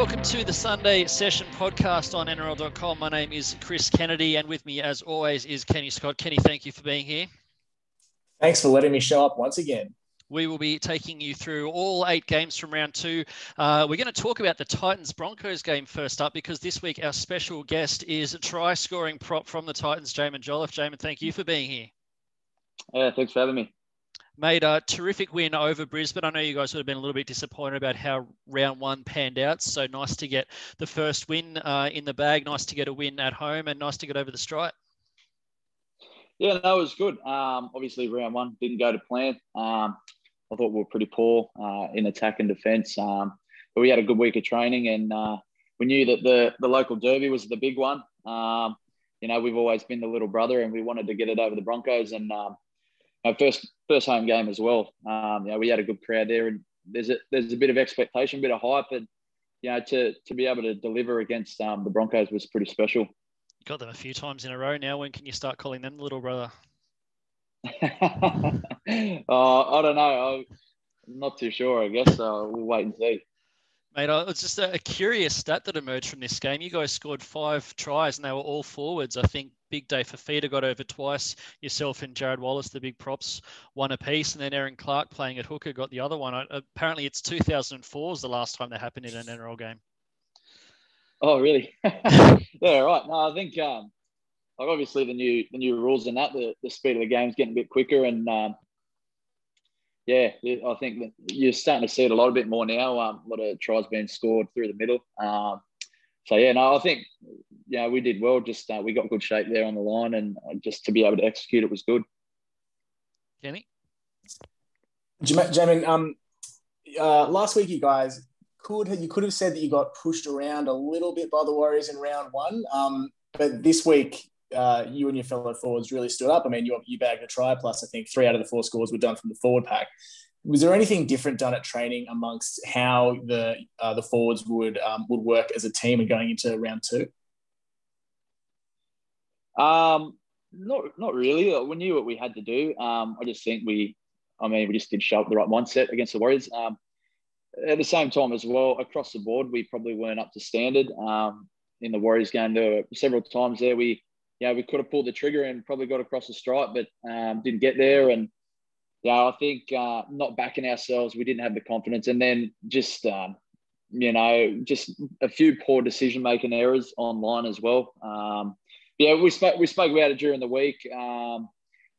Welcome to the Sunday Session podcast on NRL.com. My name is Chris Kennedy, and with me, as always, is Kenny Scott. Kenny, thank you for being here. Thanks for letting me show up once again. We will be taking you through all 8 games from round 2. We're going to talk about the Titans-Broncos game first up, because this week our special guest is a try-scoring prop from the Titans, Jamin Jolliffe. Jamin, thank you for being here. Yeah, thanks for having me. Made a terrific win over Brisbane. I know you guys would have been a little bit disappointed about how round 1 panned out. So nice to get the first win in the bag. Nice to get a win at home, and nice to get over the stripe. Yeah, no, it was good. Obviously, round 1 didn't go to plan. I thought we were pretty poor in attack and defence. But we had a good week of training, and we knew that the local derby was the big one. We've always been the little brother, and we wanted to get it over the Broncos. And our first home game as well. We had a good crowd there, and there's a bit of expectation, a bit of hype, and to be able to deliver against the Broncos was pretty special. Got them a few times in a row now. When can you start calling them the little brother? I don't know. I'm not too sure, I guess. We'll wait and see. Mate, it's just a curious stat that emerged from this game. You guys scored 5 tries, and they were all forwards. I think big day for af8f got over twice. Yourself and Jared Wallace, the big props, one apiece. And then Aaron Clark playing at hooker got the other one. Apparently it's 2004 is the last time that happened in an NRL game. Oh, really? Yeah, right. No, I think obviously the new rules and that, the speed of the game is getting a bit quicker. And I think that you're starting to see it a bit more now. A lot of tries being scored through the middle. I think we did well. Just we got good shape there on the line, and just to be able to execute it was good. Kenny? Jamin, last week you guys could have said that you got pushed around a little bit by the Warriors in round 1, but this week you and your fellow forwards really stood up. I mean, you bagged a try, plus I think 3 out of the 4 scores were done from the forward pack. Was there anything different done at training amongst how the forwards would work as a team and going into round 2? Not really. We knew what we had to do. I just think we just did show up the right mindset against the Warriors. At the same time as well, across the board, we probably weren't up to standard. In the Warriors game, there were several times there we could have pulled the trigger and probably got across the stripe, but didn't get there. And I think not backing ourselves, we didn't have the confidence. And then just a few poor decision-making errors online as well. We spoke about it during the week.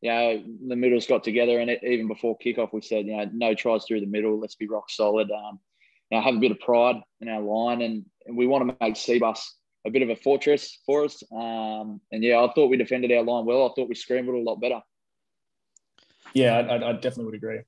The middles got together, and even before kickoff, we said, no tries through the middle. Let's be rock solid. Have a bit of pride in our line, and we want to make Seabus a bit of a fortress for us. I thought we defended our line well. I thought we scrambled a lot better. Yeah, I definitely would agree.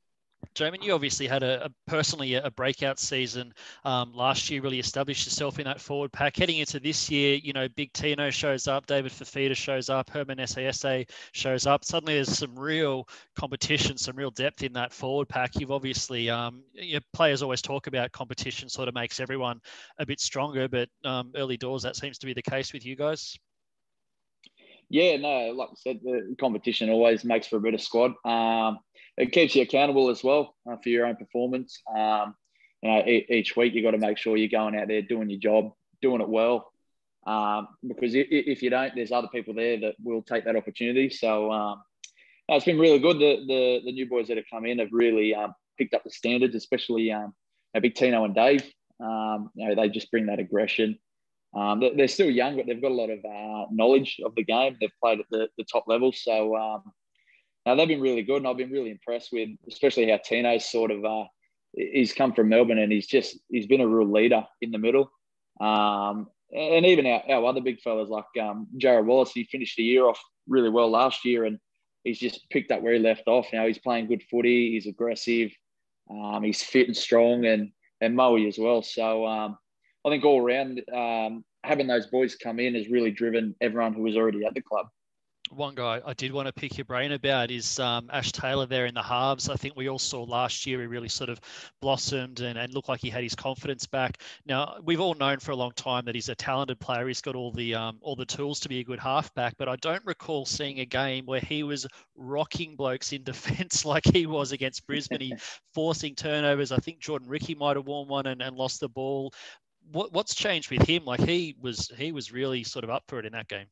Jamin, you obviously had personally a breakout season last year, really established yourself in that forward pack. Heading into this year, Big Tino shows up, David Fifita shows up, Herman Sa shows up. Suddenly there's some real competition, some real depth in that forward pack. You've obviously, players always talk about competition sort of makes everyone a bit stronger, but early doors, that seems to be the case with you guys. Yeah, no, like I said, the competition always makes for a better squad. It keeps you accountable as well for your own performance. Each week you've got to make sure you're going out there doing your job, doing it well. Because if you don't, there's other people there that will take that opportunity. So it's been really good. The new boys that have come in have really picked up the standards, especially Big Tino and Dave. They just bring that aggression. They're still young, but they've got a lot of knowledge of the game. They've played at the top level. So they've been really good, and I've been really impressed with, especially how Tino's sort of he's come from Melbourne, and he's been a real leader in the middle. And even our other big fellas like Jared Wallace, he finished the year off really well last year, and he's just picked up where he left off. Now he's playing good footy, he's aggressive, he's fit and strong, and Moe as well. So I think all around having those boys come in has really driven everyone who was already at the club. One guy I did want to pick your brain about is Ash Taylor there in the halves. I think we all saw last year he really sort of blossomed and looked like he had his confidence back. Now, we've all known for a long time that he's a talented player. He's got all the tools to be a good halfback, but I don't recall seeing a game where he was rocking blokes in defence like he was against Brisbane. He forcing turnovers. I think Jordan Ricky might have won one and lost the ball. What's changed with him? Like he was really sort of up for it in that game.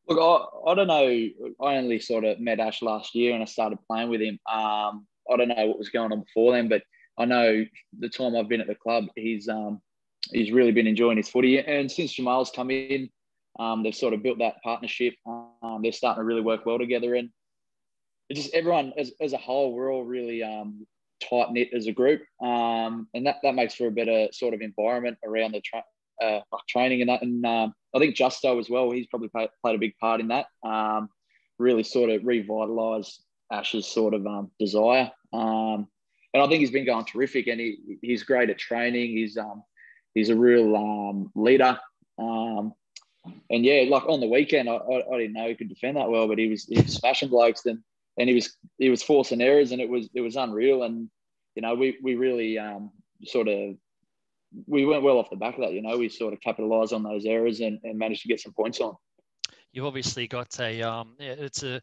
Look, I don't know. I only sort of met Ash last year and I started playing with him. I don't know what was going on before then, but I know the time I've been at the club, he's really been enjoying his footy. And since Jamal's come in, they've sort of built that partnership. They're starting to really work well together. And it just everyone as a whole, we're all really tight knit as a group, and that makes for a better sort of environment around the training and that. And I think Justo as well, he's probably played a big part in that. Really sort of revitalised Ash's sort of desire, and I think he's been going terrific. And he's great at training. He's a real leader. And yeah, like on the weekend, I didn't know he could defend that well, but he was smashing blokes and he was forcing errors, and it was unreal. And you know, we really we went well off the back of that. You know, we sort of capitalised on those errors and managed to get some points on. You've obviously got it's a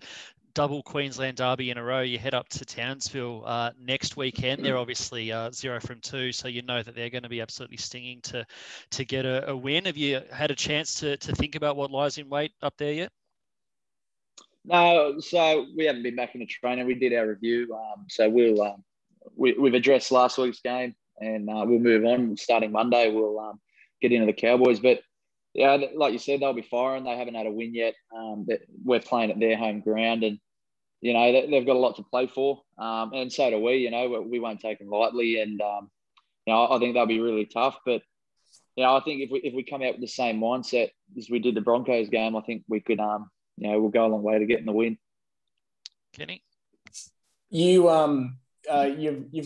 double Queensland derby in a row. You head up to Townsville next weekend. They're obviously 0 from 2, so you know that they're going to be absolutely stinging to get a win. Have you had a chance to think about what lies in wait up there yet? No, so we haven't been back in the training. We did our review, so we've addressed last week's game, and we'll move on. Starting Monday, we'll get into the Cowboys. But yeah, like you said, they'll be firing. They haven't had a win yet. We're playing at their home ground, and you know they've got a lot to play for, and so do we. You know, we won't take them lightly, and you know I think they'll be really tough. But you know, I think if we come out with the same mindset as we did the Broncos game, I think we could you know, we'll go a long way to getting the win. Kenny, you've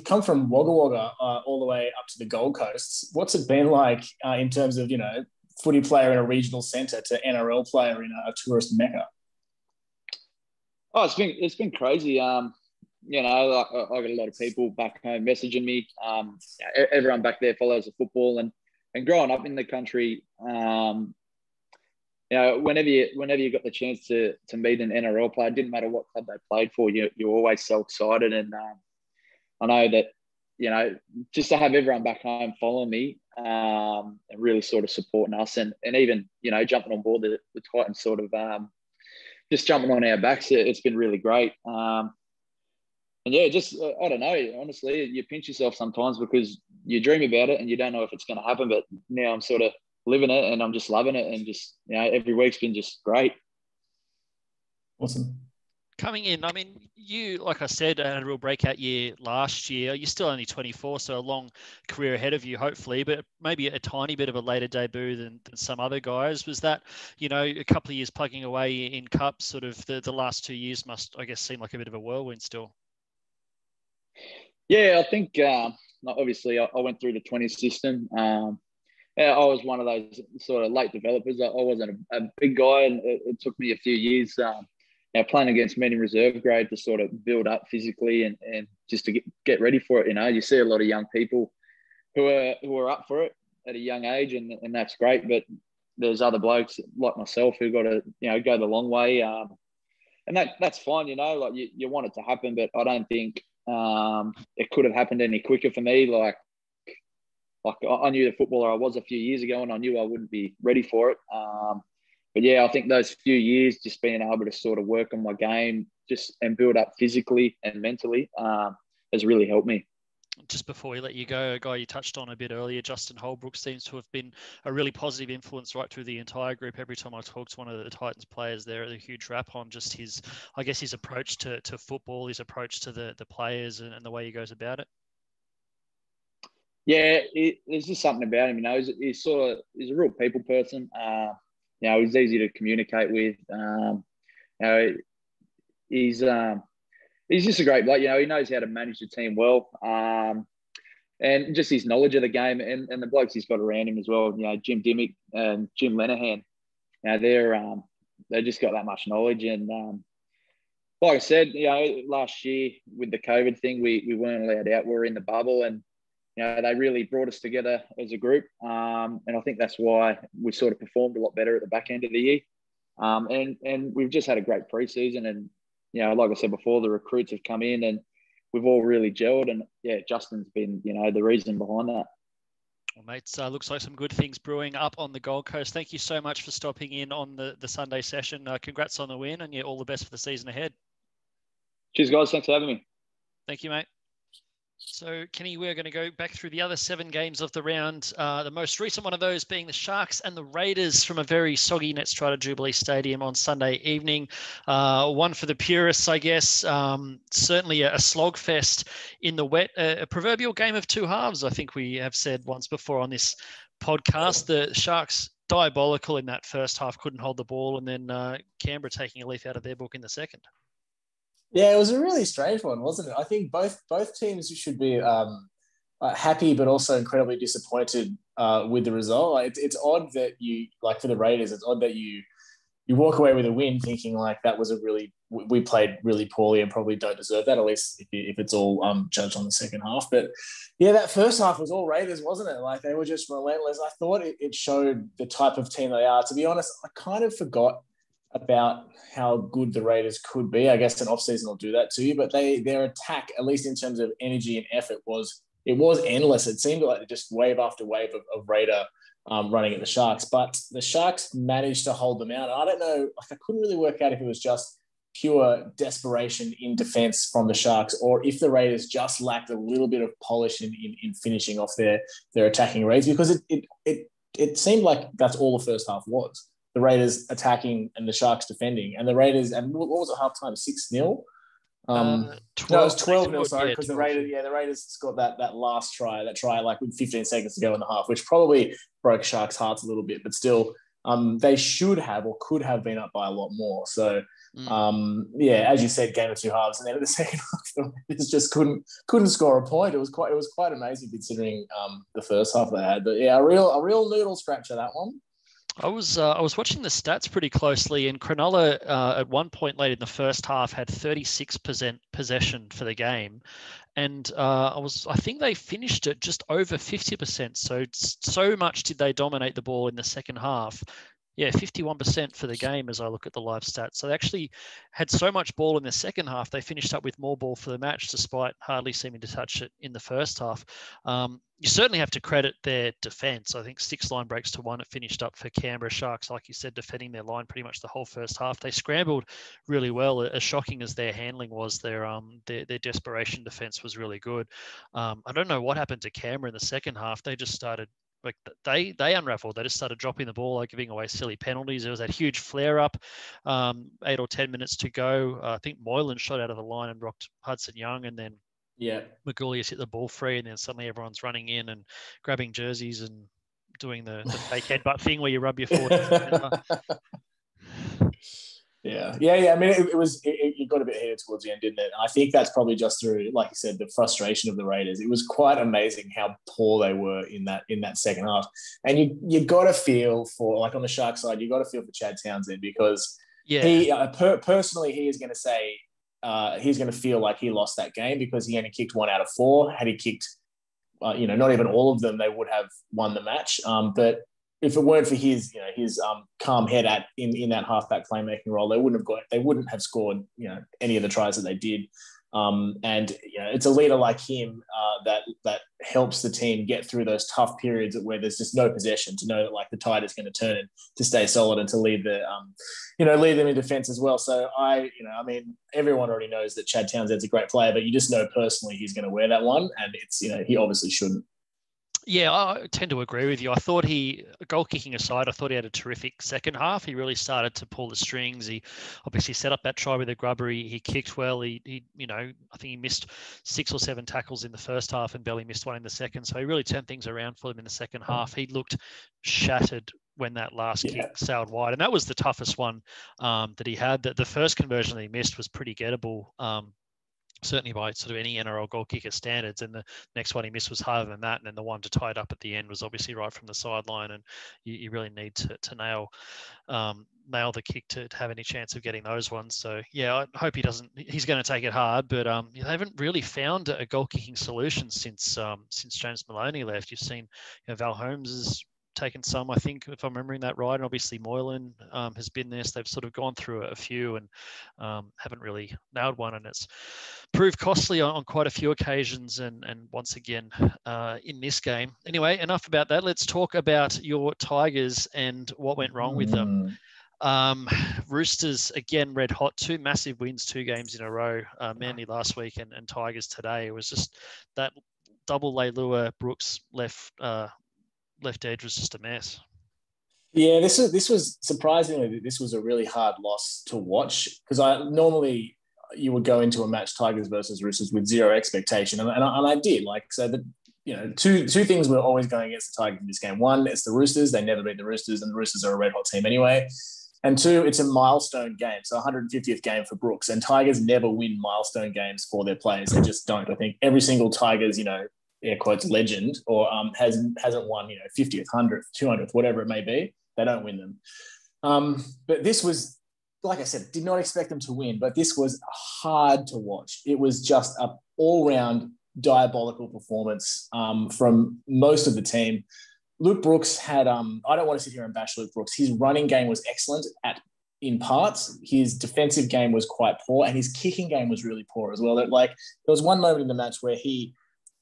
come from Wagga Wagga all the way up to the Gold Coast. What's it been like in terms of, you know, footy player in a regional centre to NRL player in a tourist mecca? Oh, it's been crazy. You know, like, I got a lot of people back home messaging me. Everyone back there follows the football, and growing up in the country, you know, whenever you got the chance to meet an NRL player, it didn't matter what club they played for, you're always so excited. And I know that, you know, just to have everyone back home follow me and really sort of supporting us, and even, you know, jumping on board the Titans, sort of just jumping on our backs, it's been really great. And yeah, just I don't know, honestly, you pinch yourself sometimes because you dream about it and you don't know if it's going to happen. But now I'm sort of living it, and I'm just loving it, and just, you know, every week's been just great. Awesome. Coming in, I mean, you, like I said, had a real breakout year last year. You're still only 24, so a long career ahead of you, hopefully, but maybe a tiny bit of a later debut than some other guys. Was that, you know, a couple of years plugging away in cups, sort of the last 2 years must, I guess, seem like a bit of a whirlwind still? Yeah, I think obviously I went through the 20 system. Yeah, I was one of those sort of late developers. I wasn't a big guy, and it took me a few years, you know, playing against men in reserve grade to sort of build up physically and just to get ready for it. You know, you see a lot of young people who are up for it at a young age, and that's great. But there's other blokes like myself who got to, you know, go the long way, and that's fine. You know, like you want it to happen, but I don't think it could have happened any quicker for me. Like I knew the footballer I was a few years ago, and I knew I wouldn't be ready for it. But yeah, I think those few years, just being able to sort of work on my game and build up physically and mentally has really helped me. Just before we let you go, a guy you touched on a bit earlier, Justin Holbrook, seems to have been a really positive influence right through the entire group. Every time I talk to one of the Titans players, they're a huge rap on just his approach to football, his approach to the players, and the way he goes about it. Yeah, there's just something about him, you know. He's a real people person. You know, he's easy to communicate with. You know, he's just a great bloke. You know, he knows how to manage the team well, and just his knowledge of the game, and the blokes he's got around him as well. You know, Jim Dimmick and Jim Lenahan. You know, they just got that much knowledge, and like I said, you know, last year with the COVID thing, we weren't allowed out. We were in the bubble, and you know, they really brought us together as a group. And I think that's why we sort of performed a lot better at the back end of the year. And we've just had a great preseason. And, you know, like I said before, the recruits have come in and we've all really gelled. And, yeah, Justin's been, you know, the reason behind that. Well, mates, looks like some good things brewing up on the Gold Coast. Thank you so much for stopping in on the Sunday session. Congrats on the win, and all the best for the season ahead. Cheers, guys. Thanks for having me. Thank you, mate. So, Kenny, we're going to go back through the other 7 games of the round. The most recent one of those being the Sharks and the Raiders from a very soggy Netstrata Jubilee Stadium on Sunday evening. One for the purists, I guess. Certainly a slogfest in the wet. A proverbial game of 2 halves, I think we have said once before on this podcast. The Sharks diabolical in that first half, couldn't hold the ball, and then Canberra taking a leaf out of their book in the second. Yeah, it was a really strange one, wasn't it? I think both teams should be happy, but also incredibly disappointed with the result. Like, it's odd that you, like for the Raiders, it's odd that you walk away with a win thinking like that was we played really poorly and probably don't deserve that, at least if it's all judged on the second half. But yeah, that first half was all Raiders, wasn't it? Like they were just relentless. I thought it showed the type of team they are. To be honest, I kind of forgot about how good the Raiders could be. I guess an off-season will do that to you, but their attack, at least in terms of energy and effort, was endless. It seemed like just wave after wave of Raider running at the Sharks, but the Sharks managed to hold them out. I don't know, like I couldn't really work out if it was just pure desperation in defense from the Sharks or if the Raiders just lacked a little bit of polish in finishing off their attacking raids, because it seemed like that's all the first half was. The Raiders attacking and the Sharks defending, and the Raiders, and what was it, halftime? 6-0. 12, no, it was 12-0. Sorry, yeah, because the Raiders scored that last try, like with 15 seconds to go in the half, which probably broke Sharks' hearts a little bit, but still, they should have or could have been up by a lot more. So, yeah, as you said, game of 2 halves, and then at the second half, the Raiders just couldn't score a point. It was quite amazing considering the first half they had. But yeah, a real noodle scratcher, that one. I was watching the stats pretty closely, and Cronulla at one point late in the first half had 36% possession for the game, and I think they finished it just over 50%. So much did they dominate the ball in the second half. Yeah, 51% for the game as I look at the live stats. So they actually had so much ball in the second half, they finished up with more ball for the match despite hardly seeming to touch it in the first half. You certainly have to credit their defence. I think 6 line breaks to 1 it finished up for Canberra Sharks, like you said, defending their line pretty much the whole first half. They scrambled really well. As shocking as their handling was, their desperation defence was really good. I don't know what happened to Canberra in the second half. They just started like they unraveled. They just started dropping the ball, like giving away silly penalties. There was that huge flare up, 8 or 10 minutes to go. I think Moylan shot out of the line and rocked Hudson Young, and then Magoulias hit the ball free, and then suddenly everyone's running in and grabbing jerseys and doing the fake headbutt thing where you rub your forehead. Yeah. I mean, it got a bit heated towards the end, didn't it? And I think that's probably just through, like you said, the frustration of the Raiders. It was quite amazing how poor they were in that second half. And you got to feel for, like on the Sharks side, you got to feel for Chad Townsend, because he personally, he is going to say he's going to feel like he lost that game because he only kicked 1 out of 4. Had he kicked, not even all of them, they would have won the match. But if it weren't for his calm head in that halfback playmaking role, they wouldn't have scored any of the tries that they did. And it's a leader like him that helps the team get through those tough periods where there's just no possession, to know that like the tide is going to turn and to stay solid and to lead them in defense as well. So everyone already knows that Chad Townsend's a great player, but you just know personally he's going to wear that one, and it's he obviously shouldn't. Yeah, I tend to agree with you. I thought goal kicking aside, I thought he had a terrific second half. He really started to pull the strings. He obviously set up that try with the grubber. He kicked well. I think he missed 6 or 7 tackles in the first half and barely missed one in the second. So he really turned things around for him in the second half. He looked shattered when that last kick sailed wide. And that was the toughest one that he had. The first conversion that he missed was pretty gettable. Certainly by sort of any NRL goal kicker standards, and the next one he missed was harder than that, and then the one to tie it up at the end was obviously right from the sideline, and you really need to nail the kick to have any chance of getting those ones. So yeah, I hope he's going to take it hard, but they haven't really found a goal kicking solution since James Maloney left. You've seen Val Holmes has taken some, I think, if I'm remembering that right. And obviously Moylan has been there, so they've sort of gone through a few and haven't really nailed one, and it's proved costly on quite a few occasions, and once again in this game. Anyway, enough about that. Let's talk about your Tigers and what went wrong with them. Roosters, again, red hot, 2 massive wins, 2 games in a row, Manly last week and Tigers today. It was just that double Leilua Brooks left edge was just a mess. Yeah, this was surprisingly, this was a really hard loss to watch, because normally you would go into a match Tigers versus Roosters with zero expectation, and I did. Like, so the two things were always going against the Tigers in this game. One, it's the Roosters; they never beat the Roosters, and the Roosters are a red hot team anyway. And 2, it's a milestone game, so 150th game for Brooks, and Tigers never win milestone games for their players. They just don't. I think every single Tigers, air quotes, legend or hasn't won 50th, 100th, 200th, whatever it may be. They don't win them. But this was, like I said, did not expect them to win, but this was hard to watch. It was just an all-round diabolical performance from most of the team. Luke Brooks had, I don't want to sit here and bash Luke Brooks. His running game was excellent in parts. His defensive game was quite poor, and his kicking game was really poor as well. There was one moment in the match where he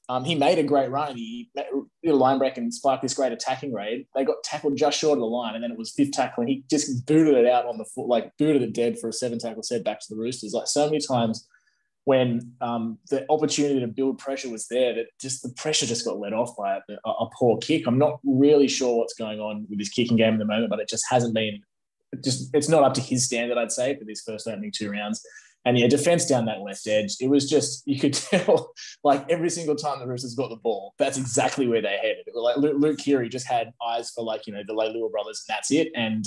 made a great run. He did a line break and sparked this great attacking raid. They got tackled just short of the line, and then it was 5th tackle, and he just booted it out on the foot, booted it dead for a 7-tackle set back to the Roosters. So many times when the opportunity to build pressure was there, that just the pressure just got let off by a poor kick. I'm not really sure what's going on with his kicking game at the moment, but it just hasn't been it's not up to his standard, I'd say, for these first opening 2 rounds. And yeah, defense down that left edge, it was just, you could tell, every single time the Roosters got the ball, that's exactly where they headed. Luke Keary just had eyes for the Leilua brothers, and that's it. And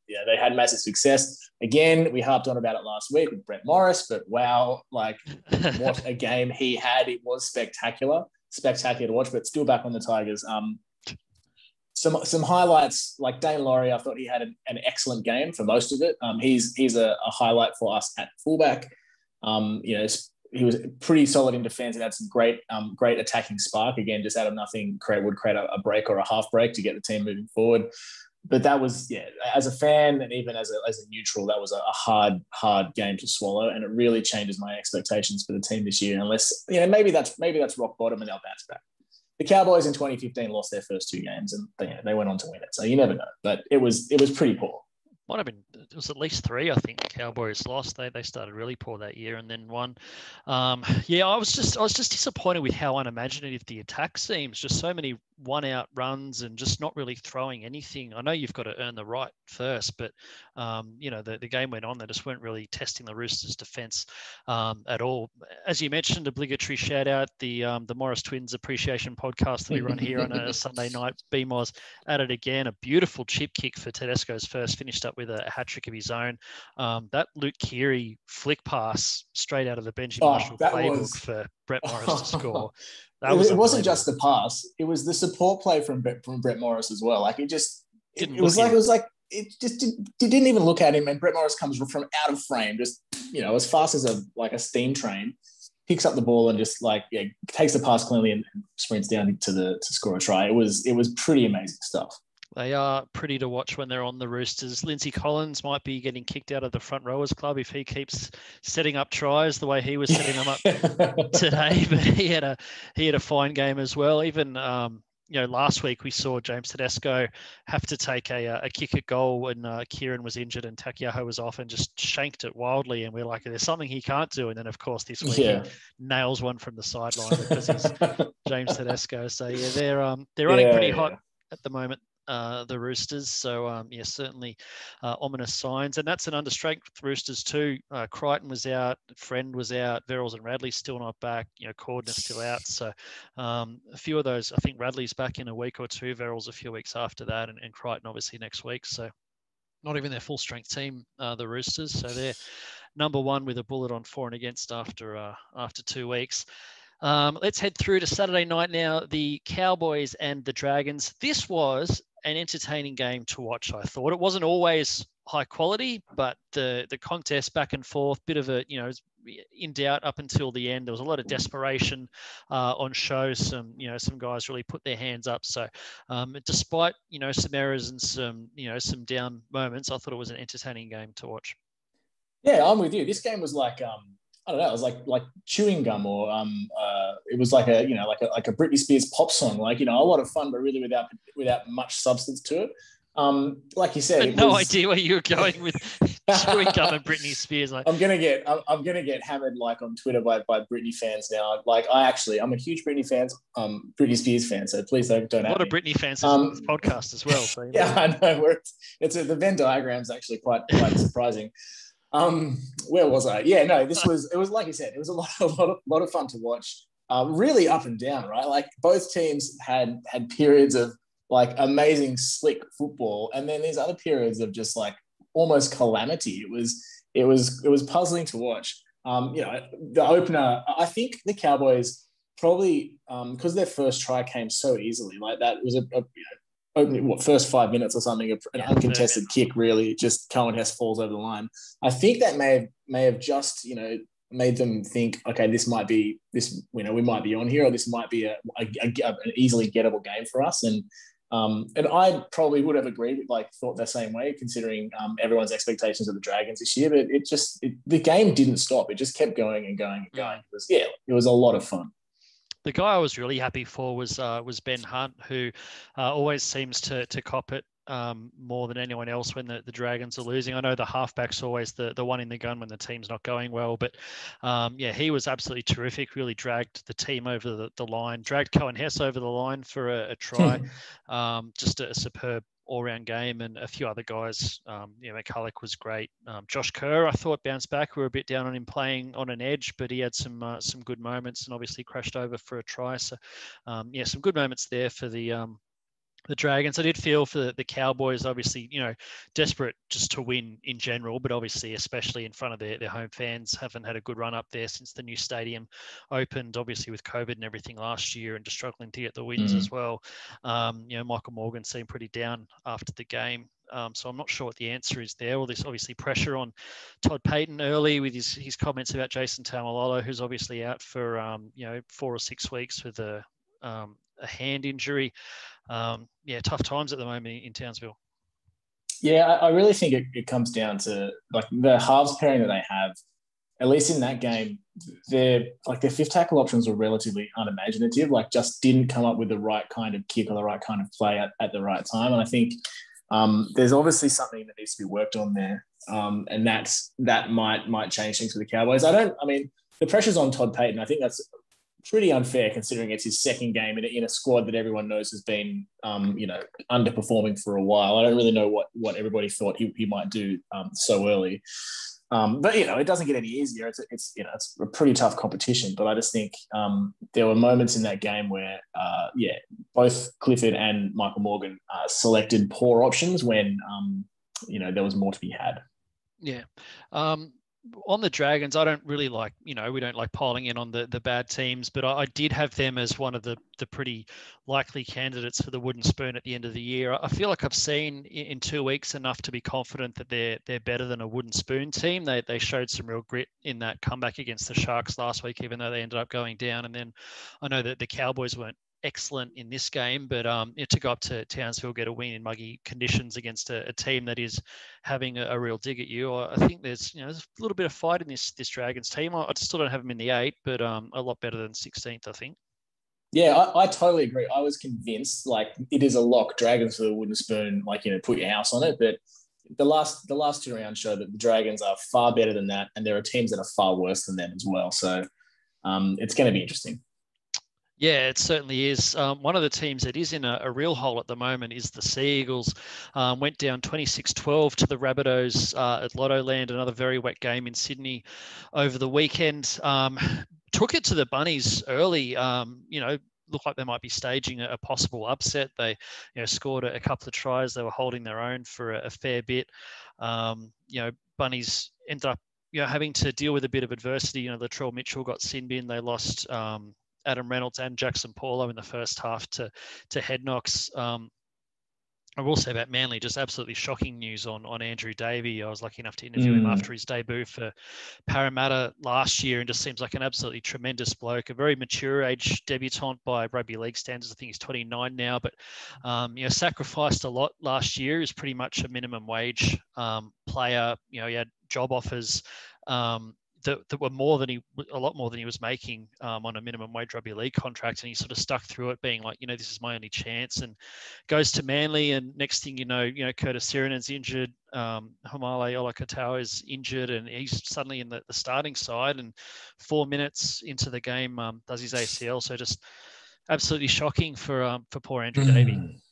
they had massive success. Again, we harped on about it last week with Brett Morris, but wow, what a game he had. It was spectacular to watch, but still back on the Tigers. Some highlights, like Dane Laurie, I thought he had an excellent game for most of it. He's a highlight for us at fullback. He was pretty solid in defence and had some great attacking spark. Again, just out of nothing, would create a break or a half break to get the team moving forward. But that was, as a fan and even as a neutral, that was a hard game to swallow, and it really changes my expectations for the team this year. Unless maybe that's rock bottom and they'll bounce back. The Cowboys in 2015 lost their first 2 games, and they went on to win it. So you never know. But it was pretty poor. Might have been, it was at least 3, I think, Cowboys lost. They started really poor that year and then won. I was just disappointed with how unimaginative the attack seems. Just so many one-out runs and just not really throwing anything. I know you've got to earn the right first, but the game went on. They just weren't really testing the Roosters' defence at all. As you mentioned, obligatory shout out the Morris Twins Appreciation Podcast that we run here on a Sunday night. BMOS added again a beautiful chip kick for Tedesco's first, finished up with a hat trick of his own. That Luke Keary flick pass straight out of the Benji Marshall playbook for Brett Morris to score. It wasn't just the pass; it was the support play from Brett Morris as well. It just didn't even look at him, and Brett Morris comes from out of frame, just as fast as a steam train, picks up the ball and just takes the pass cleanly and sprints down to score a try. It was pretty amazing stuff. They are pretty to watch when they're on the Roosters. Lindsay Collins might be getting kicked out of the front rowers club if he keeps setting up tries the way he was setting them up today. But he had a fine game as well. Even last week we saw James Tedesco have to take a kick at goal when Kieran was injured and Takiaho was off and just shanked it wildly. And we're like, there's something he can't do. And then of course this week he nails one from the sideline because he's James Tedesco. So they're running pretty hot at the moment. The Roosters. So, certainly ominous signs. And that's an understrength Roosters too. Crichton was out, Friend was out, Verrills and Radley still not back, Cordner's still out. So a few of those, I think Radley's back in a week or 2, Verrills a few weeks after that, and Crichton obviously next week. So not even their full strength team, the Roosters. So they're number 1 with a bullet on for and against after 2 weeks. Let's head through to Saturday night now, the Cowboys and the Dragons. This was an entertaining game to watch, I thought. It wasn't always high quality, but the contest back and forth, bit of a, in doubt up until the end. There was a lot of desperation on show. Some guys really put their hands up. So despite, some errors and some down moments, I thought it was an entertaining game to watch. Yeah, I'm with you. This game was like, I don't know, it was like chewing gum, or it was like a Britney Spears pop song, a lot of fun, but really without much substance to it. Like you said, I had no idea where you were going with chewing gum and Britney Spears. I'm gonna get hammered on Twitter by Britney fans now. I'm a huge Britney Spears fan, so please don't. A lot of Britney fans on this podcast as well. So yeah, I know. The Venn diagram's actually quite surprising. Where was I? Yeah, no, it was like you said, it was a lot of fun to watch. Really up and down, right? Both teams had periods of amazing slick football, and then these other periods of just almost calamity. It was puzzling to watch. The opener, I think the Cowboys probably because their first try came so easily, that was opening first 5 minutes or something, an uncontested kick, really, just Cohen Hess falls over the line. I think that may have just made them think, okay, this might be we might be on here, or this might be an easily gettable game for us. And I probably would have agreed with thought the same way, considering everyone's expectations of the Dragons this year. But the game didn't stop; it just kept going and going and going. It was a lot of fun. The guy I was really happy for was Ben Hunt, who always seems to cop it more than anyone else when the Dragons are losing. I know the halfback's always the one in the gun when the team's not going well, but he was absolutely terrific. Really dragged the team over the line, dragged Cohen Hess over the line for a try. Just a superb all-round game, and a few other guys. McCulloch was great. Josh Kerr, I thought, bounced back. We were a bit down on him playing on an edge, but he had some good moments and obviously crashed over for a try. So, some good moments there for the Dragons. I did feel for the Cowboys, obviously, desperate just to win in general, but obviously, especially in front of their home fans, haven't had a good run up there since the new stadium opened, obviously with COVID and everything last year, and just struggling to get the wins as well. Michael Morgan seemed pretty down after the game. So I'm not sure what the answer is there. All this obviously pressure on Todd Payton early with his comments about Jason Taumalolo, who's obviously out for 4 or 6 weeks with a hand injury. Tough times at the moment in Townsville. Yeah, I really think it comes down to the halves pairing that they have. At least in that game, their fifth tackle options were relatively unimaginative. Just didn't come up with the right kind of kick or the right kind of play at the right time. And I think there's obviously something that needs to be worked on there, and that might change things for the Cowboys. The pressure's on Todd Payton. I think that's pretty unfair considering it's his second game in a squad that everyone knows has been, underperforming for a while. I don't really know what everybody thought he might do so early. But it doesn't get any easier. It's a pretty tough competition. But I just think there were moments in that game where, both Clifford and Michael Morgan selected poor options when, there was more to be had. Yeah. On the Dragons, I don't really we don't like piling in on the bad teams, but I did have them as one of the pretty likely candidates for the wooden spoon at the end of the year. I feel like I've seen in 2 weeks enough to be confident that they're better than a wooden spoon team. They showed some real grit in that comeback against the Sharks last week, even though they ended up going down. And then I know that the Cowboys weren't excellent in this game, but to go up to Townsville, get a win in muggy conditions against a team that is having a real dig at you, I think there's a little bit of fight in this Dragons team. I still don't have them in the 8, but a lot better than 16th, I think. Yeah, I totally agree. I was convinced it is a lock, Dragons for the wooden spoon, put your house on it. But the last 2 rounds show that the Dragons are far better than that, and there are teams that are far worse than them as well. So it's going to be interesting. Yeah, it certainly is. One of the teams that is in a real hole at the moment is the Sea Eagles. Went down 26-12 to the Rabbitohs at Lottoland, another very wet game in Sydney over the weekend. Took it to the Bunnies early, looked like they might be staging a possible upset. They scored a couple of tries. They were holding their own for a fair bit. Bunnies ended up having to deal with a bit of adversity. Latrell Mitchell got sin bin. They lost Adam Reynolds and Jackson Paulo in the first half to head knocks. I will say about Manly, just absolutely shocking news on Andrew Davey. I was lucky enough to interview him after his debut for Parramatta last year, and just seems like an absolutely tremendous bloke, a very mature age debutant by rugby league standards. I think he's 29 now, but sacrificed a lot last year. Is pretty much a minimum wage player. He had job offers that were a lot more than he was making on a minimum wage rugby league contract, and he sort of stuck through it, being like, this is my only chance, and goes to Manly, and next thing you know, Curtis Sirenen's injured, Hamale Olakatau is injured, and he's suddenly in the starting side, and 4 minutes into the game does his ACL. So just absolutely shocking for poor Andrew Davey.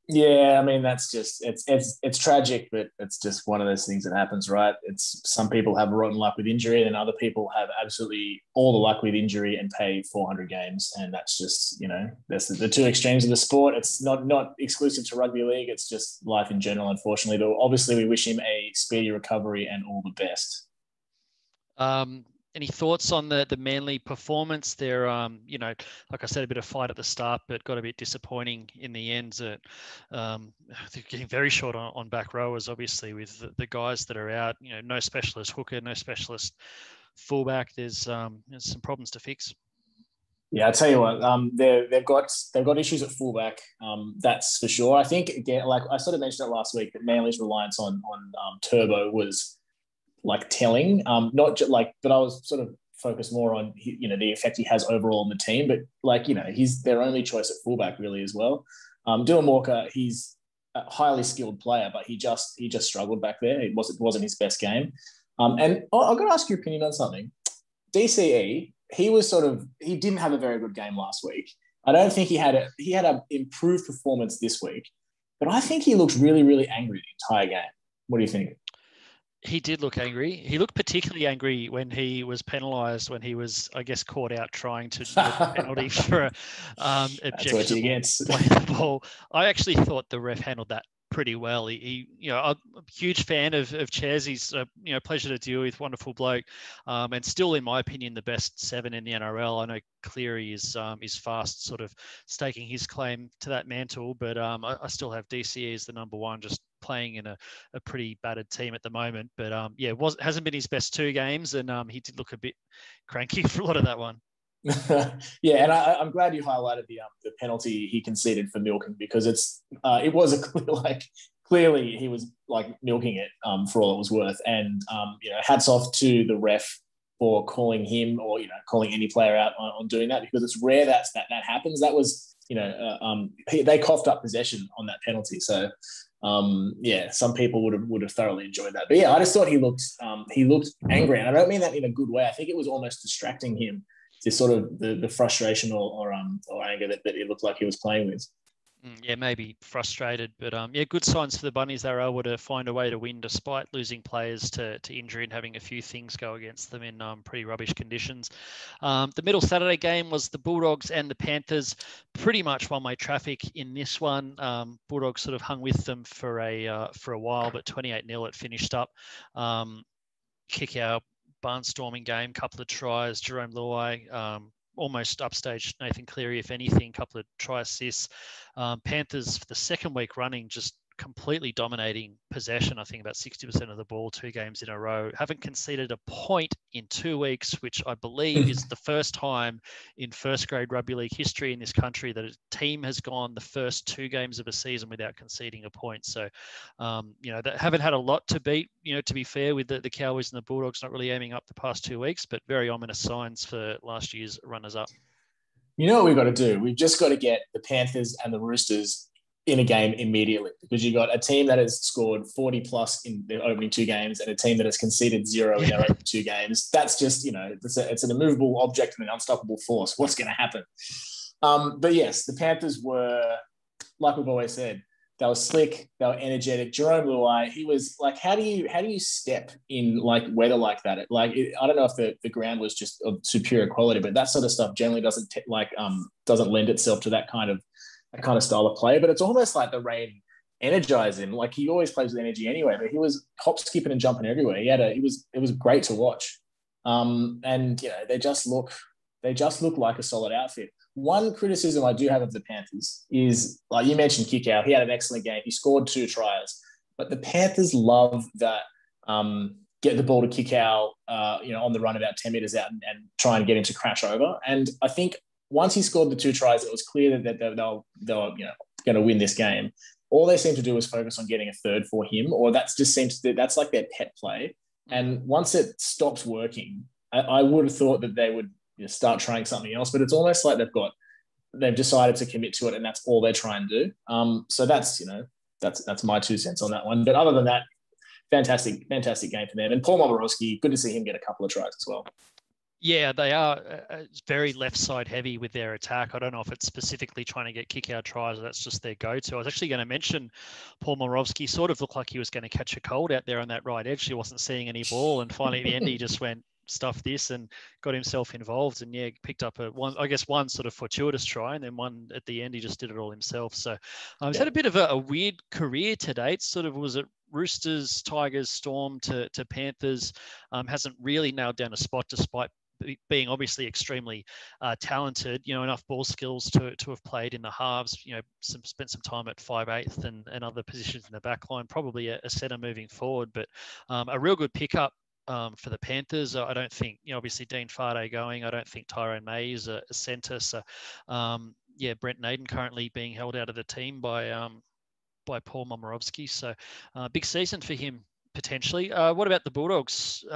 Yeah, I mean, that's just it's tragic, but it's just one of those things that happens, right? It's some people have rotten luck with injury, and other people have absolutely all the luck with injury and pay 400 games, and that's just that's the two extremes of the sport. It's not exclusive to rugby league; it's just life in general. Unfortunately, though, obviously, we wish him a speedy recovery and all the best. Any thoughts on the Manly performance? They're, like I said, a bit of fight at the start, but got a bit disappointing in the end. They're getting very short on back rowers, obviously, with the guys that are out. No specialist hooker, no specialist fullback. There's some problems to fix. Yeah, I tell you what, they've got issues at fullback. That's for sure. I think again, like I sort of mentioned it last week, that Manly's reliance on Turbo was telling, not just but I was sort of focused more on the effect he has overall in the team, but he's their only choice at fullback really as well. Dylan Walker, he's a highly skilled player, but he just struggled back there. It wasn't his best game. And I've got to ask your opinion on something. DCE, he didn't have a very good game last week. I don't think he had an improved performance this week, but I think he looked really, really angry the entire game. What do you think? He did look angry. He looked particularly angry when he was penalised, when he was, I guess, caught out trying to do a penalty for objectionable play the ball. I actually thought the ref handled that pretty well. I'm a huge fan of Ches. He's a pleasure to deal with, wonderful bloke, and still, in my opinion, the best 7 in the NRL. I know Cleary is fast, sort of staking his claim to that mantle, but I still have DCE as the number 1, just playing in a pretty battered team at the moment. But hasn't been his best 2 games, and he did look a bit cranky for a lot of that one. Yeah, and I'm glad you highlighted the penalty he conceded for milking, because it was clearly he was milking it for all it was worth, and hats off to the ref for calling him or calling any player out on doing that, because it's rare that happens. That was they coughed up possession on that penalty, so some people would have thoroughly enjoyed that. But yeah, I just thought he looked angry, and I don't mean that in a good way. I think it was almost distracting him, this sort of the frustration or anger that it looked like he was playing with. Yeah, maybe frustrated, but good signs for the Bunnies. They were able to find a way to win despite losing players to injury and having a few things go against them in pretty rubbish conditions. The middle Saturday game was the Bulldogs and the Panthers. Pretty much one-way traffic in this one. Bulldogs sort of hung with them for a while, but 28-0 it finished up. Kick out, barnstorming game, couple of tries. Jerome Luai almost upstaged Nathan Cleary, if anything, couple of try assists. Panthers, for the second week running, just completely dominating possession. I think about 60% of the ball, 2 games in a row. Haven't conceded a point in 2 weeks, which I believe is the first time in first grade rugby league history in this country that a team has gone the first 2 games of a season without conceding a point. So, they haven't had a lot to beat, to be fair, with the Cowboys and the Bulldogs not really aiming up the past 2 weeks, but very ominous signs for last year's runners-up. You know what we've got to do? We've just got to get the Panthers and the Roosters in a game immediately, because you got a team that has scored 40 plus in their opening 2 games and a team that has conceded 0 in their opening 2 games. That's just, it's an immovable object and an unstoppable force. What's going to happen? But yes, the Panthers were, like we've always said, they were slick, they were energetic. Jerome Luai, he was like, how do you step in weather like that? I don't know if the ground was just of superior quality, but that sort of stuff generally doesn't lend itself to that kind of style of play. But it's almost like the rain energized him. Like, he always plays with energy anyway, but he was hop, skipping and jumping everywhere. It was great to watch. And they just look like a solid outfit. one criticism I do have of the Panthers is, like you mentioned, kick out. He had an excellent game. He scored 2 tries, but the Panthers love that get the ball to kick out, on the run about 10 meters out and try and get him to crash over. And I think once he scored the 2 tries, it was clear that they were going to win this game. All they seem to do is focus on getting a third for him, or that's like their pet play. And once it stops working, I would have thought that they would start trying something else, but it's almost like they've decided to commit to it, and that's all they're trying to do. So that's my 2 cents on that one. But other than that, fantastic game for them. And Paul Momorowski, good to see him get a couple of tries as well. Yeah, they are very left side heavy with their attack. I don't know if it's specifically trying to get kick out tries or that's just their go-to. I was actually going to mention Paul Morovsky sort of looked like he was going to catch a cold out there on that right edge. He wasn't seeing any ball. And finally at the end, he just went, stuff this and got himself involved and picked up one sort of fortuitous try, and then one at the end, he just did it all himself. So he's had a bit of a weird career to date. Sort of was it Roosters, Tigers, Storm to Panthers. Hasn't really nailed down a spot despite being obviously extremely talented, enough ball skills to have played in the halves, spent some time at 5/8 and other positions in the back line, probably a centre moving forward, but a real good pickup for the Panthers. I don't think, obviously Dean Farday going, I don't think Tyrone May is a centre. So Brent Naden currently being held out of the team by Paul Momorowski. So big season for him potentially. What about the Bulldogs?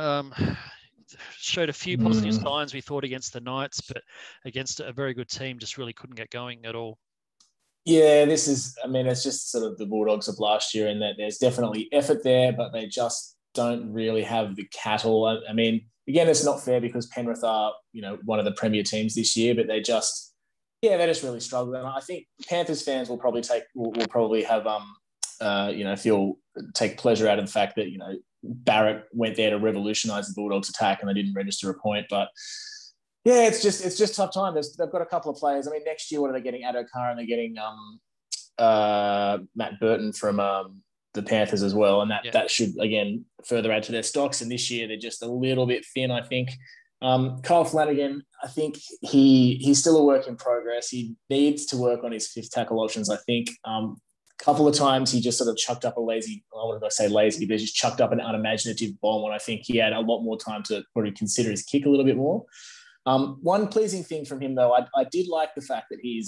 Showed a few positive signs, we thought, against the Knights, but against a very good team, just really couldn't get going at all. Yeah, it's just sort of the Bulldogs of last year in that there's definitely effort there, but they just don't really have the cattle. I mean, again, it's not fair because Penrith are, one of the premier teams this year, but they just really struggle. And I think Panthers fans will probably take pleasure out of the fact that, Barrett went there to revolutionise the Bulldogs attack and they didn't register a point. But yeah, it's just tough time. They've got a couple of players. I mean, next year, what are they getting? Addo-Carr, and they're getting Matt Burton from the Panthers as well. And that should, again, further add to their stocks. And this year, they're just a little bit thin, I think. Kyle Flanagan, I think he's still a work in progress. He needs to work on his fifth tackle options, I think. Couple of times he just sort of chucked up but just chucked up an unimaginative bomb when I think he had a lot more time to probably consider his kick a little bit more. One pleasing thing from him, though, I did like the fact that he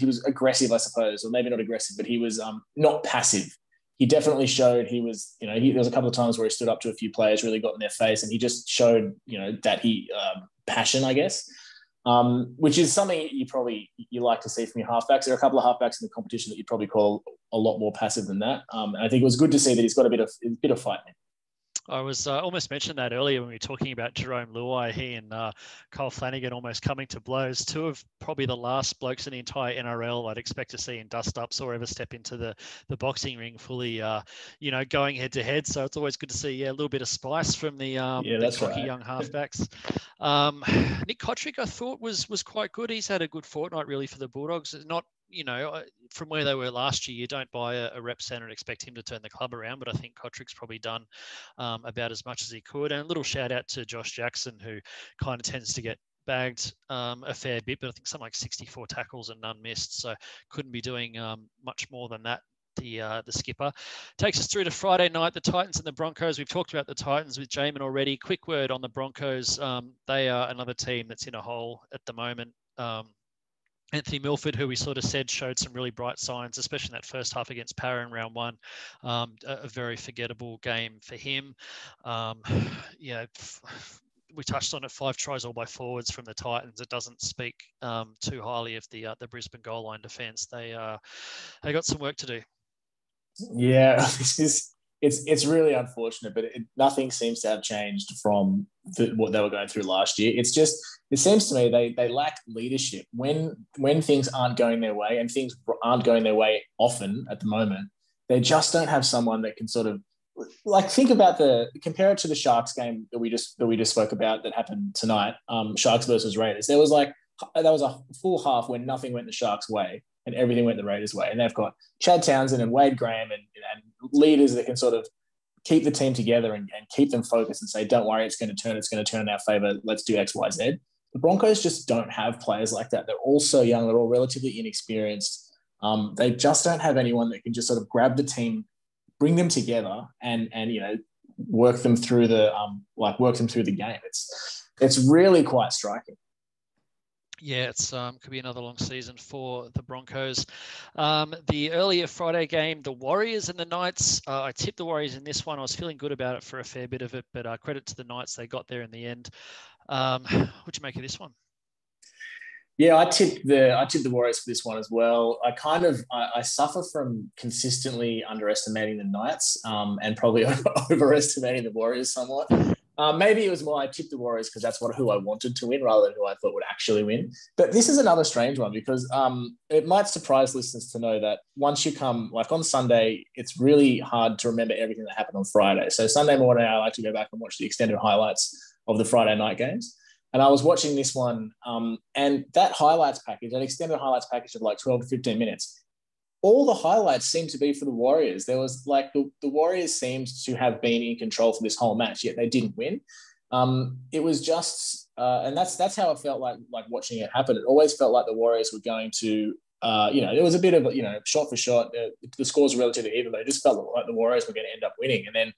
was aggressive, I suppose, or maybe not aggressive, but he was not passive. He definitely showed he was, there was a couple of times where he stood up to a few players, really got in their face, and he just showed, that he passion, I guess. Which is something you like to see from your halfbacks. There are a couple of halfbacks in the competition that you'd probably call a lot more passive than that. And I think it was good to see that he's got a bit of fight in him. I was almost mentioned that earlier when we were talking about Jerome Luai. He and Kyle Flanagan almost coming to blows. Two of probably the last blokes in the entire NRL I'd expect to see in dust-ups or ever step into the boxing ring fully, going head-to-head. So it's always good to see a little bit of spice from the cocky young halfbacks. Nick Kotrick, I thought, was quite good. He's had a good fortnight, really, for the Bulldogs. Not, from where they were last year, you don't buy a rep center and expect him to turn the club around, but I think Kotrick's probably done about as much as he could. And a little shout out to Josh Jackson, who kind of tends to get bagged a fair bit, but I think something like 64 tackles and none missed, so couldn't be doing much more than that. The skipper takes us through to Friday night, the Titans and the Broncos. We've talked about the Titans with Jamin already. Quick word on the Broncos. They are another team that's in a hole at the moment. Anthony Milford, who we sort of said showed some really bright signs, especially in that first half against Para in round one. A very forgettable game for him. We touched on it, 5 tries all by forwards from the Titans. It doesn't speak too highly of the Brisbane goal line defence. They got some work to do. Yeah, it's really unfortunate, but nothing seems to have changed from what they were going through last year. It's just, it seems to me they lack leadership when things aren't going their way, and things aren't going their way often at the moment. They just don't have someone that can sort of, like, compare it to the Sharks game that we just spoke about that happened tonight. Sharks versus Raiders. That was a full half when nothing went the Sharks' way and everything went the Raiders' way. And they've got Chad Townsend and Wade Graham and leaders that can sort of keep the team together and keep them focused and say, don't worry, it's going to turn in our favour. Let's do X, Y, Z. the Broncos just don't have players like that. They're all so young. They're all relatively inexperienced. They just don't have anyone that can just sort of grab the team, bring them together, and work them through the game. It's really quite striking. Yeah, it's could be another long season for the Broncos. The earlier Friday game, the Warriors and the Knights. I tipped the Warriors in this one. I was feeling good about it for a fair bit of it, but credit to the Knights, they got there in the end. What'd you make of this one? Yeah, I tipped the Warriors for this one as well. I suffer from consistently underestimating the Knights and probably overestimating the Warriors somewhat. Maybe it was more I tipped the Warriors because that's who I wanted to win rather than who I thought would actually win. But this is another strange one because it might surprise listeners to know that once you come, like on Sunday, it's really hard to remember everything that happened on Friday. So Sunday morning, I like to go back and watch the extended highlights of the Friday night games. And I was watching this one, and that extended highlights package of like 12 to 15 minutes, all the highlights seemed to be for the Warriors. There was like the Warriors seemed to have been in control for this whole match, yet they didn't win. It was just, and that's how it felt like watching it happen. It always felt like the Warriors were going to, it was a bit of, shot for shot. The scores were relatively even, but it just felt like the Warriors were going to end up winning. And then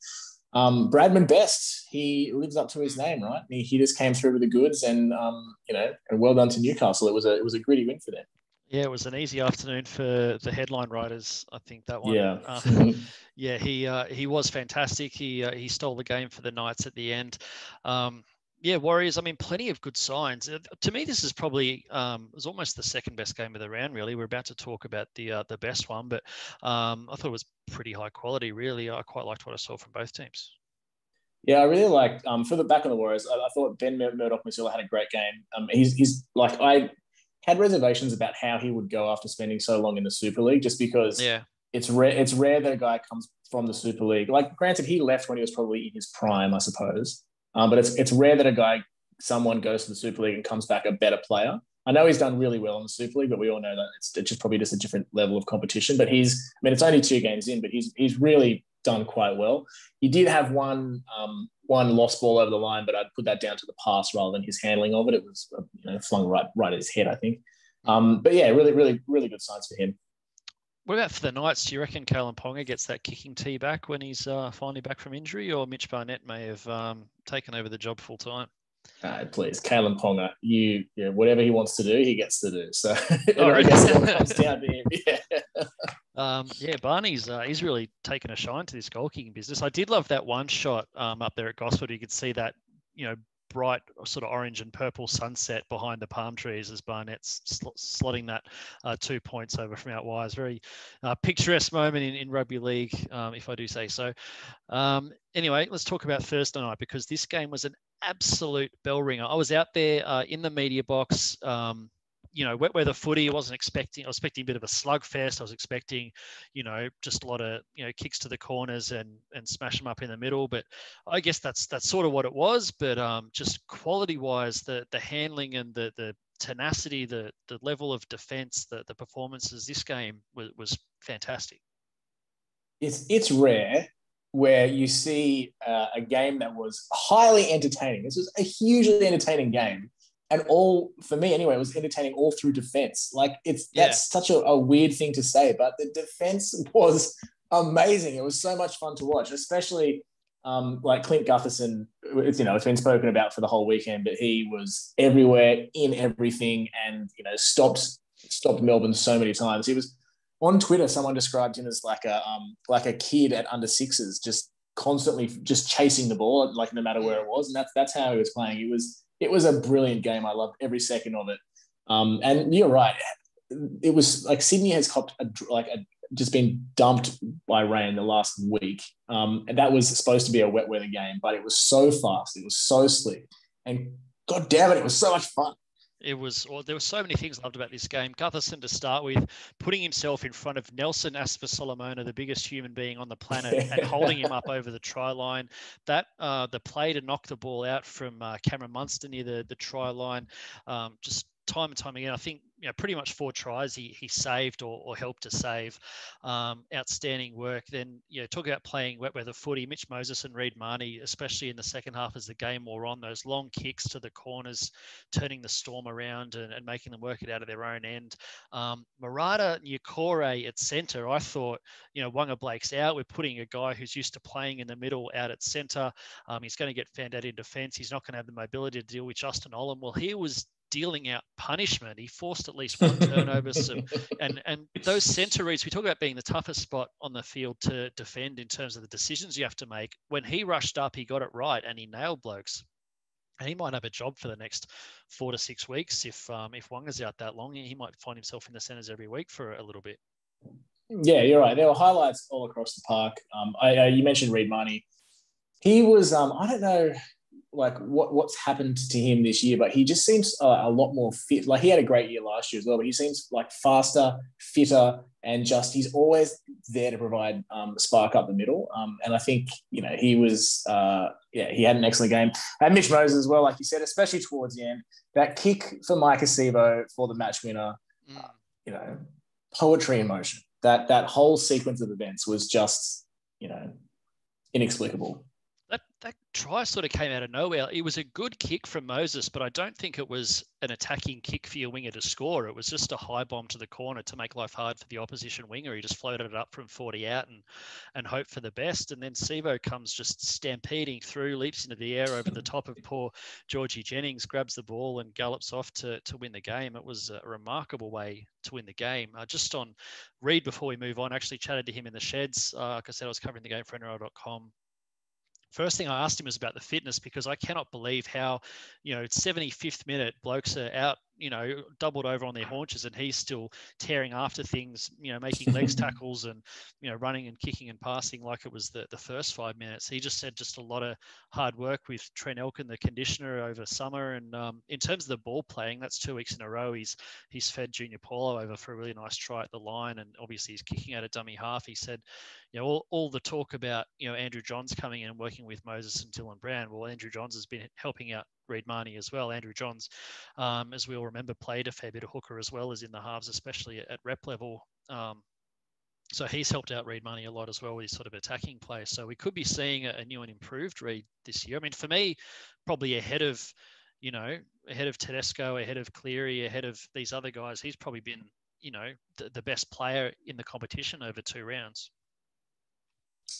Bradman Best, he lives up to his name, right? He just came through with the goods, and and well done to Newcastle. It was a gritty win for them. Yeah, it was an easy afternoon for the headline writers. I think that one. Yeah, he was fantastic. He stole the game for the Knights at the end. Warriors. I mean, plenty of good signs. To me, this is probably was almost the second best game of the round. Really, we're about to talk about the best one, but I thought it was pretty high quality. Really, I quite liked what I saw from both teams. Yeah, I really liked for the back on the Warriors. I thought Ben Murdoch-Masila had a great game. He's like I had reservations about how he would go after spending so long in the Super League, just because it's rare that a guy comes from the Super League. Like, granted, he left when he was probably in his prime, I suppose. But it's rare that someone goes to the Super League and comes back a better player. I know he's done really well in the Super League, but we all know that it's just probably just a different level of competition. But it's only 2 games in, but he's really done quite well. He did have one lost ball over the line, but I'd put that down to the pass rather than his handling of it. It was flung right at his head, I think. But yeah, really, really, really good signs for him. What about for the Knights? Do you reckon Kalen Ponga gets that kicking tee back when he's finally back from injury, or Mitch Barnett may have taken over the job full time? Please, Kalen Ponga, whatever he wants to do, he gets to do. So I guess it all comes down to him. Barney's he's really taken a shine to this goal kicking business. I did love that one shot up there at Gosford. You could see that bright sort of orange and purple sunset behind the palm trees as Barnett's slotting that 2 points over from out wide. Very picturesque moment in rugby league, if I do say so. Anyway, let's talk about Thursday night, because this game was an absolute bell ringer. I was out there in the media box, wet weather footy. I was expecting a bit of a slugfest. I was expecting, just a lot of, kicks to the corners and smash them up in the middle. But I guess that's sort of what it was. But just quality wise, the handling and the tenacity, the level of defense, the performances, this game was fantastic. It's rare where you see a game that was highly entertaining. This was a hugely entertaining game. And for me anyway, it was entertaining all through defense. Like, that's such a weird thing to say, but the defense was amazing. It was so much fun to watch, especially like Clint Gutherson. It's been spoken about for the whole weekend, but he was everywhere in everything, and stopped Melbourne so many times. He was on Twitter. Someone described him as like a kid at under sixes, just constantly just chasing the ball, like no matter where it was, and that's how he was playing. It was a brilliant game. I loved every second of it. And you're right. It was like Sydney has copped just been dumped by rain the last week. And that was supposed to be a wet weather game, but it was so fast. It was so slick. And God damn it was so much fun. There were so many things I loved about this game. Gutherson, to start with, putting himself in front of Nelson Asfa-Solomona, the biggest human being on the planet, and holding him up over the try line. That the play to knock the ball out from Cameron Munster near the try line, just time and time again, I think, pretty much 4 tries he saved or helped to save. Outstanding work. Then, talk about playing wet weather footy. Mitch Moses and Reid Marnie, especially in the second half as the game wore on, those long kicks to the corners, turning the Storm around and making them work it out of their own end. Murata Nyakore at centre, I thought, Wanga Blake's out. We're putting a guy who's used to playing in the middle out at centre. He's going to get found out in defence. He's not going to have the mobility to deal with Justin Olam. Well, he was dealing out punishment. He forced at least one turnover. And those centre reads, we talk about being the toughest spot on the field to defend in terms of the decisions you have to make. When he rushed up, he got it right and he nailed blokes. And he might have a job for the next 4 to 6 weeks. If Wanga's out that long, he might find himself in the centres every week for a little bit. Yeah, you're right. There were highlights all across the park. You mentioned Reid Marnie. He was, I don't know, like what's happened to him this year, but he just seems a lot more fit. Like he had a great year last year as well, but he seems like faster, fitter, and just he's always there to provide spark up the middle. And I think he was he had an excellent game. And Mitch Moses as well, like you said, especially towards the end, that kick for Mike Acevo for the match winner, poetry in motion. That whole sequence of events was just inexplicable. That try sort of came out of nowhere. It was a good kick from Moses, but I don't think it was an attacking kick for your winger to score. It was just a high bomb to the corner to make life hard for the opposition winger. He just floated it up from 40 out and hoped for the best. And then Sevo comes just stampeding through, leaps into the air over the top of poor Georgie Jennings, grabs the ball and gallops off to win the game. It was a remarkable way to win the game. Just on Reid, before we move on, I actually chatted to him in the sheds. Like I said, I was covering the game for NRL.com. First thing I asked him was about the fitness, because I cannot believe how, 75th minute blokes are out, doubled over on their haunches, and he's still tearing after things, making legs tackles and, running and kicking and passing like it was the first 5 minutes. He just said just a lot of hard work with Trent Elkin, the conditioner, over summer. And in terms of the ball playing, that's 2 weeks in a row. He's fed Junior Paulo over for a really nice try at the line, and obviously he's kicking out a dummy half. He said, all the talk about, Andrew Johns coming in and working with Moses and Dylan Brown. Well, Andrew Johns has been helping out Reid Marnie as well. Andrew Johns, as we all remember, played a fair bit of hooker as well as in the halves, especially at rep level. So he's helped out Reid Marnie a lot as well with his sort of attacking play. So we could be seeing a new and improved Reid this year. I mean, for me, probably ahead of Tedesco, ahead of Cleary, ahead of these other guys. He's probably been, the best player in the competition over 2 rounds.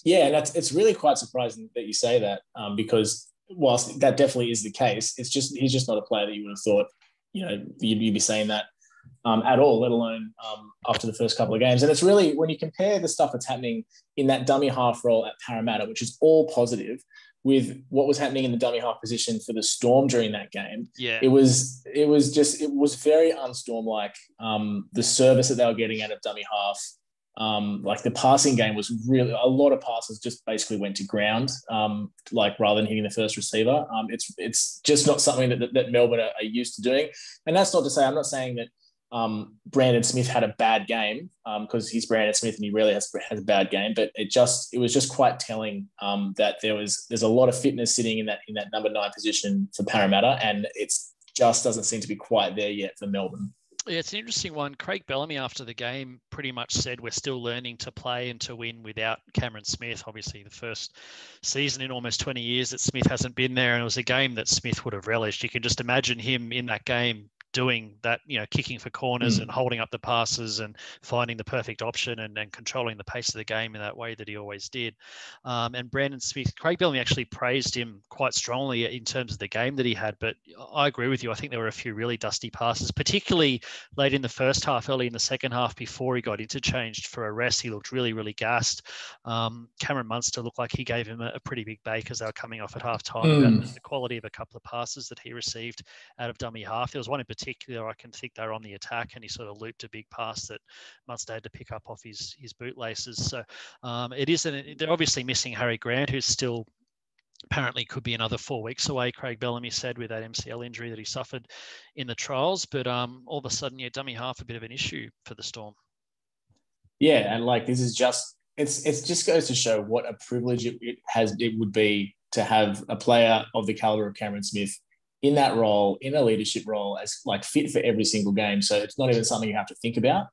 Yeah, and it's really quite surprising that you say that, because whilst that definitely is the case, he's just not a player that you would have thought, you'd be saying that at all, let alone after the first couple of games. And it's really, when you compare the stuff that's happening in that dummy half role at Parramatta, which is all positive, with what was happening in the dummy half position for the Storm during that game, it was very un-Storm-like. The service that they were getting out of dummy half, like the passing game was really, a lot of passes just basically went to ground, rather than hitting the first receiver. It's just not something that Melbourne are used to doing. And that's not to say, I'm not saying that Brandon Smith had a bad game, because he's Brandon Smith and he rarely has a bad game, but it was just quite telling that there's a lot of fitness sitting in that number 9 position for Parramatta, and it's just doesn't seem to be quite there yet for Melbourne. Yeah, it's an interesting one. Craig Bellamy after the game pretty much said we're still learning to play and to win without Cameron Smith. Obviously, the first season in almost 20 years that Smith hasn't been there, and it was a game that Smith would have relished. You can just imagine him in that game doing that, kicking for corners and holding up the passes and finding the perfect option and controlling the pace of the game in that way that he always did. And Brandon Smith, Craig Bellamy actually praised him quite strongly in terms of the game that he had. But I agree with you. I think there were a few really dusty passes, particularly late in the first half, early in the second half, before he got interchanged for a rest. He looked really, really gassed. Cameron Munster looked like he gave him a pretty big bake as they were coming off at half time about the quality of a couple of passes that he received out of dummy half. There was one in particular, I can think they were on the attack, and he sort of looped a big pass that Munster had to pick up off his bootlaces. So they're obviously missing Harry Grant, who's still apparently could be another 4 weeks away, Craig Bellamy said, with that MCL injury that he suffered in the trials. But all of a sudden, dummy half a bit of an issue for the Storm. Yeah, and this is just it just goes to show what a privilege it would be to have a player of the caliber of Cameron Smith in that role, in a leadership role, as like fit for every single game. So it's not even something you have to think about.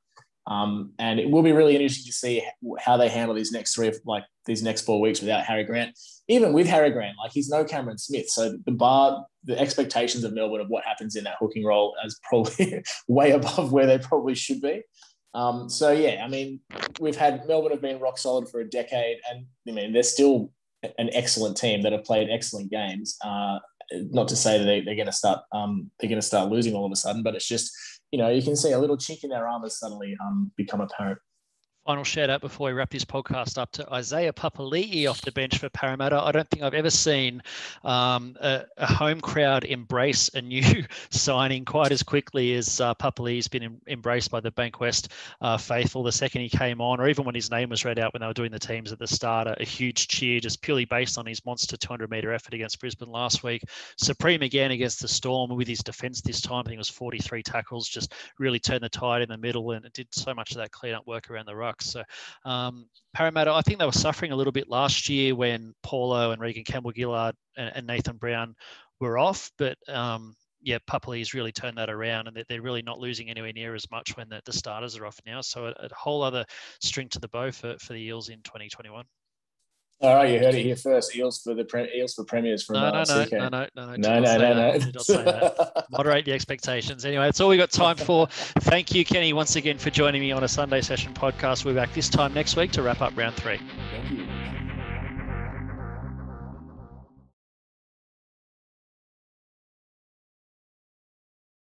And it will be really interesting to see how they handle these next 4 weeks without Harry Grant. Even with Harry Grant, like he's no Cameron Smith. So the expectations of Melbourne of what happens in that hooking role is probably way above where they probably should be. So yeah, I mean, Melbourne have been rock solid for a decade, and I mean, they're still an excellent team that have played excellent games. Not to say that they're going to start losing all of a sudden, but it's just, you can see a little chink in their armor suddenly become apparent. Final shout out before we wrap this podcast up to Isaiah Papali'i off the bench for Parramatta. I don't think I've ever seen a home crowd embrace a new signing quite as quickly as Papali'i's been embraced by the Bankwest faithful the second he came on, or even when his name was read out when they were doing the teams at the start. A huge cheer just purely based on his monster 200-metre effort against Brisbane last week. Supreme again against the Storm with his defence this time. I think it was 43 tackles, just really turned the tide in the middle, and it did so much of that clean-up work around the ruck. So Parramatta, I think they were suffering a little bit last year when Paulo and Regan Campbell-Gillard and Nathan Brown were off. But Papali'i's really turned that around, and they're really not losing anywhere near as much when the starters are off now. So a whole other string to the bow for the Eels in 2021. All right, you heard it here first. Eels for premiers from No. No. Did not say that. Moderate the expectations. Anyway, that's all we got time for. Thank you, Kenny, once again for joining me on a Sunday Session podcast. We're back this time next week to wrap up round 3. Thank you.